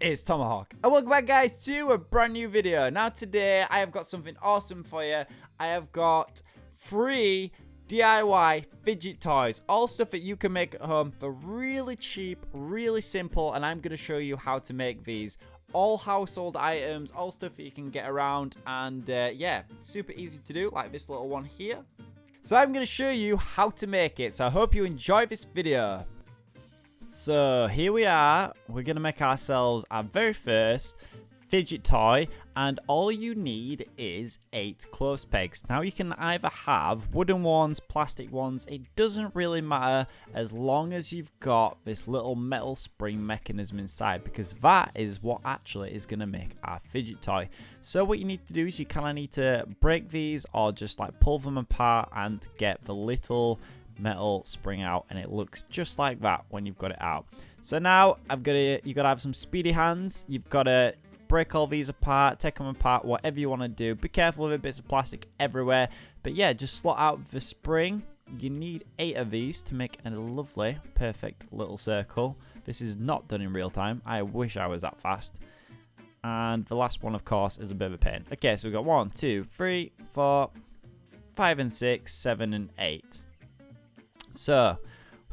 It's Tomahawk, and welcome back guys to a brand new video. Now today I have got something awesome for you. I have got free DIY fidget toys, all stuff that you can make at home for really cheap, really simple, and I'm going to show you how to make these. All household items, all stuff that you can get around, and yeah, super easy to do, like this little one here. So I'm going to show you how to make it, so I hope you enjoy this video. So here we are, we're going to make ourselves our very first fidget toy, and all you need is 8 clothes pegs. Now you can either have wooden ones, plastic ones, it doesn't really matter as long as you've got this little metal spring mechanism inside, because that is what actually is going to make our fidget toy. So what you need to do is you kind of need to break these or just like pull them apart and get the little metal spring out, and it looks just like that when you've got it out. So now you gotta have some speedy hands. You've got to break all these apart, take them apart, whatever you want to do. Be careful with bits of plastic everywhere, but yeah, just slot out the spring. You need 8 of these to make a lovely, perfect little circle. This is not done in real time. I wish I was that fast. And the last one, of course, is a bit of a pain. Okay, so we've got 1, 2, 3, 4, 5 and 6, 7 and 8. So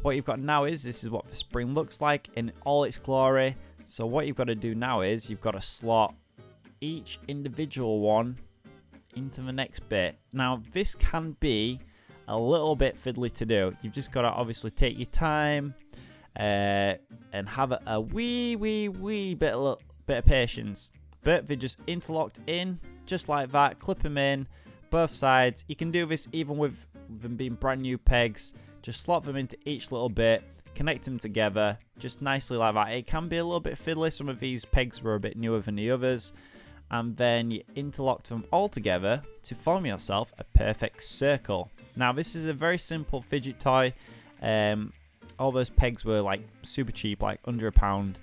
what you've got now is, this is what the spring looks like in all its glory. So what you've got to do now is you've got to slot each individual one into the next bit. Now this can be a little bit fiddly to do. You've just got to obviously take your time and have a wee bit of patience. But they're just interlocked in just like that. Clip them in both sides. You can do this even with them being brand new pegs. Just slot them into each little bit, connect them together, just nicely like that. It can be a little bit fiddly. Some of these pegs were a bit newer than the others. And then you interlock them all together to form yourself a perfect circle. Now this is a very simple fidget toy. All those pegs were like super cheap, like under £1.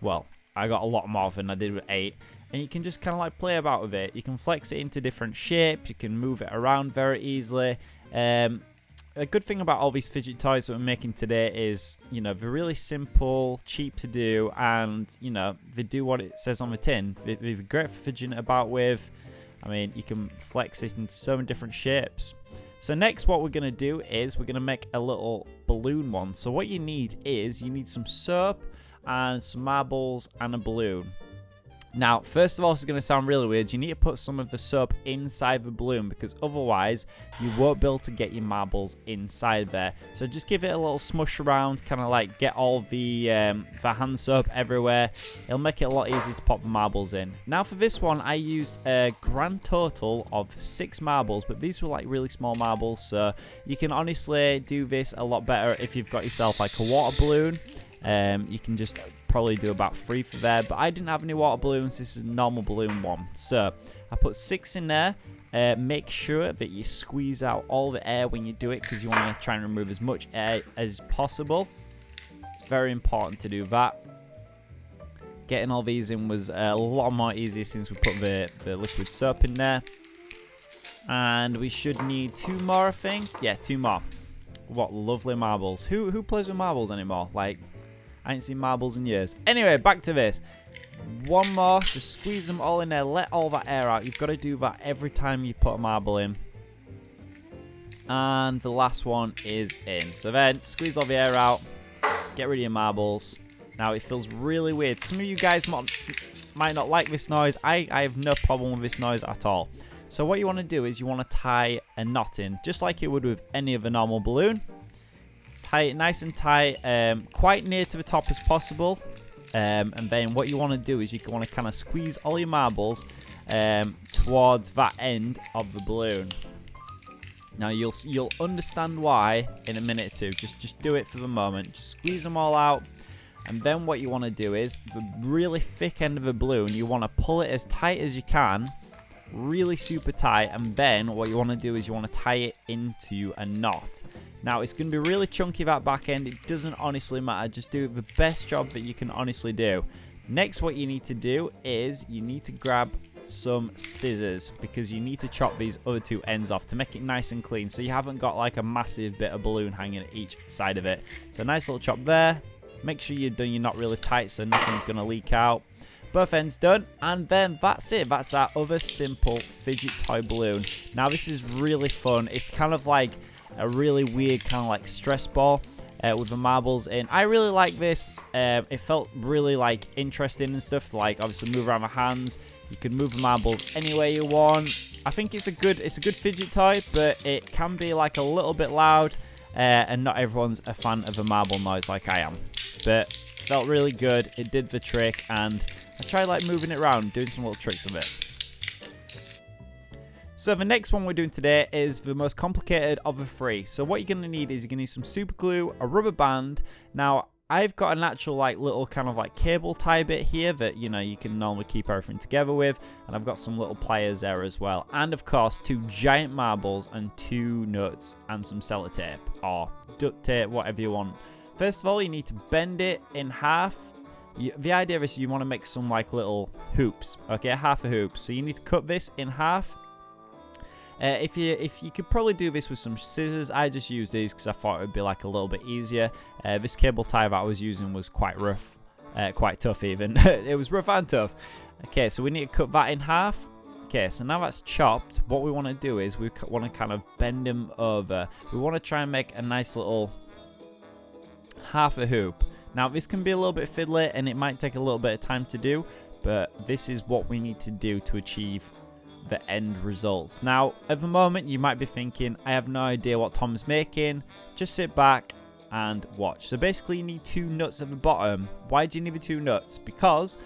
Well, I got a lot more than I did with 8. And you can just kind of like play about with it. You can flex it into different shapes. You can move it around very easily. A good thing about all these fidget toys that we're making today is, you know, they're really simple, cheap to do, and, you know, they do what it says on the tin. They're great for fidgeting about with. I mean, you can flex it into so many different shapes. So next what we're going to do is we're going to make a little balloon one. So what you need is, you need some soap and some marbles and a balloon. Now, first of all, this is going to sound really weird. You need to put some of the soap inside the balloon, because otherwise you won't be able to get your marbles inside there. So just give it a little smush around, kind of like get all the hand soap everywhere. It'll make it a lot easier to pop the marbles in. Now for this one, I used a grand total of 6 marbles, but these were like really small marbles. So you can honestly do this a lot better if you've got yourself like a water balloon. You can just probably do about 3 for there, but I didn't have any water balloons. This is a normal balloon one, so I put 6 in there. Make sure that you squeeze out all the air when you do it, because you want to try and remove as much air as possible. It's very important to do that. Getting all these in was a lot more easier since we put the liquid soap in there. And we should need 2 more, I think. Yeah, 2 more. What lovely marbles. Who plays with marbles anymore? Like, I ain't seen marbles in years. Anyway, back to this. 1 more. Just squeeze them all in there. Let all that air out. You've got to do that every time you put a marble in. And the last one is in. So then, squeeze all the air out. Get rid of your marbles. Now, it feels really weird. Some of you guys might not like this noise. I have no problem with this noise at all. So what you want to do is you want to tie a knot in, just like you would with any other normal balloon. Tie it nice and tight, quite near to the top as possible. And then what you want to do is you want to kind of squeeze all your marbles towards that end of the balloon. Now you'll understand why in a minute or two. Just do it for the moment. Just squeeze them all out. And then what you want to do is the really thick end of the balloon, you want to pull it as tight as you can. Really super tight, and then what you want to do is you want to tie it into a knot. Now it's going to be really chunky, that back end. It doesn't honestly matter. Just do the best job that you can honestly do. Next, what you need to do is you need to grab some scissors, because you need to chop these other 2 ends off to make it nice and clean, so you haven't got like a massive bit of balloon hanging at each side of it. So a nice little chop there. Make sure you're doing your knot really tight so nothing's going to leak out. both ends done, and then that's it. That's our other simple fidget toy balloon. Now this is really fun. It's kind of like a really weird kind of like stress ball with the marbles in. I really like this. It felt really like interesting and stuff. Like obviously move around my hands. You can move the marbles any way you want. I think it's a good fidget toy, but it can be like a little bit loud, and not everyone's a fan of a marble noise like I am. But felt really good. It did the trick, and I tried like moving it around, doing some little tricks with it. So the next one we're doing today is the most complicated of the three. So what you're going to need is you're going to need some super glue, a rubber band. Now I've got an actual like little kind of like cable tie bit here that, you know, you can normally keep everything together with. And I've got some little pliers there as well. And of course 2 giant marbles and 2 nuts and some sellotape or duct tape, whatever you want. First of all, you need to bend it in half. The idea is you want to make some like little hoops, okay, half a hoop. So you need to cut this in half. If you could probably do this with some scissors, I just use these because I thought it would be like a little bit easier. This cable tie that I was using was quite rough, quite tough even. It was rough and tough. Okay, so we need to cut that in half. Okay, so now that's chopped, what we want to do is we want to kind of bend them over. We want to try and make a nice little half a hoop. Now this can be a little bit fiddly and it might take a little bit of time to do, but this is what we need to do to achieve the end results. Now at the moment you might be thinking, I have no idea what Tom's making. Just sit back and watch. So basically you need 2 nuts at the bottom. Why do you need the 2 nuts? Because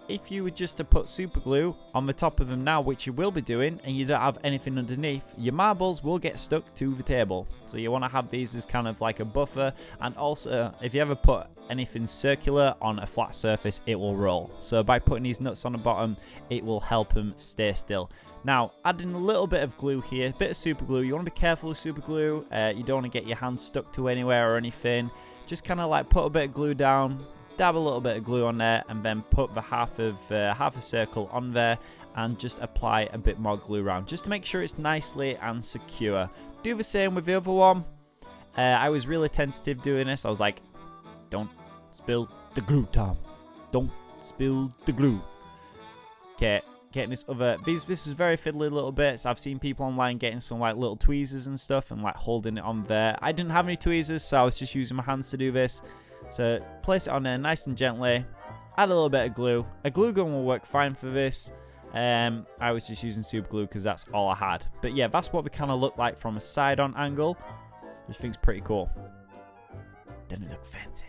if you were just to put super glue on the top of them now, which you will be doing, and you don't have anything underneath, your marbles will get stuck to the table. So you want to have these as kind of like a buffer. And also, if you ever put anything circular on a flat surface, it will roll. So by putting these nuts on the bottom, it will help them stay still. Now, adding a little bit of glue here, a bit of super glue. You want to be careful with super glue. You don't want to get your hands stuck to anywhere or anything. Just kind of like put a bit of glue down, dab a little bit of glue on there, and then put the half a circle on there, and just apply a bit more glue around, just to make sure it's nicely and secure. Do the same with the other one. I was really tentative doing this. I was like, don't spill the glue, Tom. Don't spill the glue. Okay, getting this other, this was very fiddly a little bit. So I've seen people online getting some like little tweezers and stuff and like holding it on there. I didn't have any tweezers, so I was just using my hands to do this. So place it on there nice and gently, add a little bit of glue. A glue gun will work fine for this. I was just using super glue because that's all I had. But yeah, that's what we kind of look like from a side on angle, which I think is pretty cool. Doesn't it look fancy?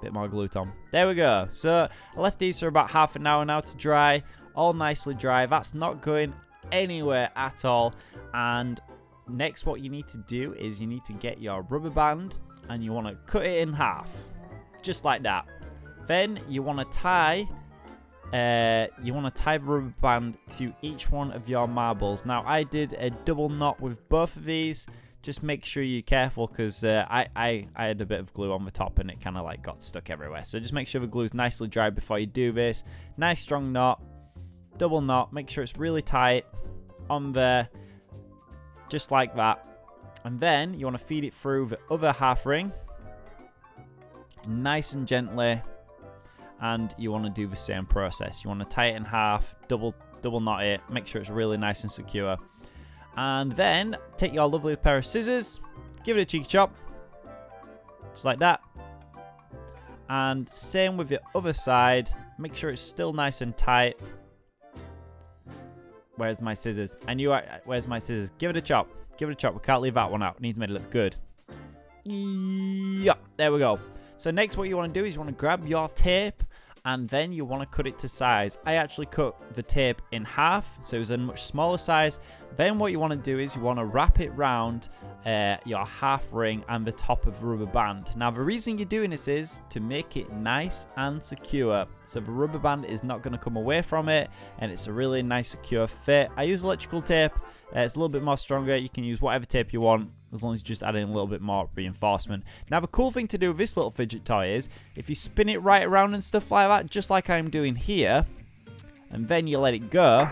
Bit more glue, Tom. There we go. So I left these for about half an hour now to dry, all nicely dry. That's not going anywhere at all. And next, what you need to do is you need to get your rubber band and you want to cut it in half, just like that. Then you want to tie the rubber band to each one of your marbles. Now I did a double knot with both of these. Just make sure you're careful because I had a bit of glue on the top and it kind of like got stuck everywhere. So just make sure the glue's nicely dry before you do this. Nice strong knot, double knot. Make sure it's really tight on there, just like that. And then you want to feed it through the other half ring, nice and gently. And you want to do the same process. You want to tie it in half, double knot it, make sure it's really nice and secure. And then take your lovely pair of scissors, give it a cheeky chop, just like that. And same with the other side, make sure it's still nice and tight. Where's my scissors? Where's my scissors? Give it a chop. Give it a chop. We can't leave that one out. We need to make it look good. Yep, there we go. So next what you want to do is you want to grab your tape and then you want to cut it to size. I actually cut the tape in half, so it was a much smaller size. Then what you want to do is you want to wrap it round your half ring and the top of the rubber band. Now the reason you're doing this is to make it nice and secure. So the rubber band is not going to come away from it and it's a really nice secure fit. I use electrical tape. It's a little bit more stronger. You can use whatever tape you want, as long as you just add in a little bit more reinforcement. Now the cool thing to do with this little fidget toy is if you spin it right around and stuff like that, just like I'm doing here, and then you let it go,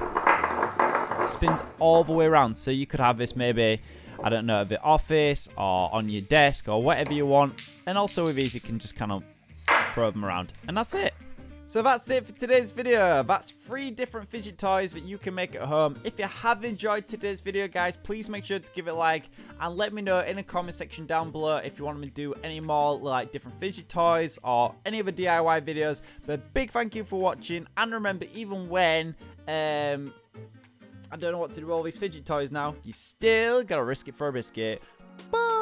it spins all the way around. So you could have this maybe, I don't know, at the office or on your desk or whatever you want. And also with these you can just kind of throw them around. And that's it. So that's it for today's video. That's 3 different fidget toys that you can make at home. If you have enjoyed today's video, guys, please make sure to give it a like and let me know in the comment section down below if you want me to do any more like different fidget toys or any other DIY videos. But big thank you for watching, and remember, even when I don't know what to do with all these fidget toys now, you still gotta risk it for a biscuit. Bye.